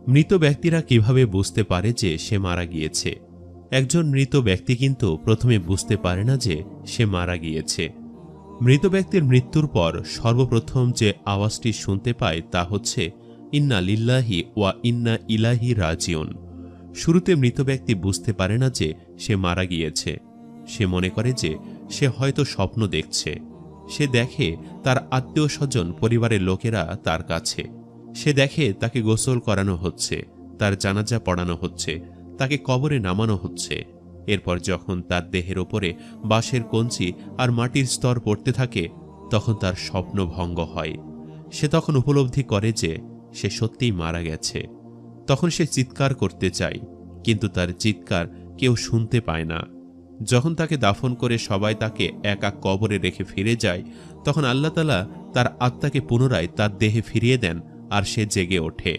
মৃত ব্যক্তিরা কিভাবে বুঝতে পারে যে সে মারা গিয়েছে? একজন মৃত ব্যক্তি কিন্তু প্রথমে বুঝতে পারে না যে সে মারা গিয়েছে। মৃত ব্যক্তির মৃত্যুর পর সর্বপ্রথম যে আওয়াজটি শুনতে পায় তা হচ্ছে ইন্না লিল্লাহি ওয়া ইন্না ইলাইহি রাজিউন। শুরুতে মৃত ব্যক্তি বুঝতে পারে না যে সে মারা গিয়েছে। সে মনে করে যে সে হয়তো স্বপ্ন দেখছে। সে দেখে তার আত্মীয় স্বজন, পরিবারের লোকেরা তার কাছে। সে দেখে তাকে গোসল করানো হচ্ছে, তার জানাজা পড়ানো হচ্ছে, তাকে কবরে নামানো হচ্ছে। এরপর যখন তার দেহের ওপরে বাঁশের কঞ্চি আর মাটির স্তর পড়তে থাকে, তখন তার স্বপ্ন ভঙ্গ হয়। সে তখন উপলব্ধি করে যে সে সত্যিই মারা গেছে। তখন সে চিৎকার করতে চায়, কিন্তু তার চিৎকার কেউ শুনতে পায় না। যখন তাকে দাফন করে সবাই তাকে একা কবরে রেখে ফিরে যায়, তখন আল্লাহ তাআলা তার আত্মাকে পুনরায় তার দেহে ফিরিয়ে দেন আর সে জেগে ওঠে।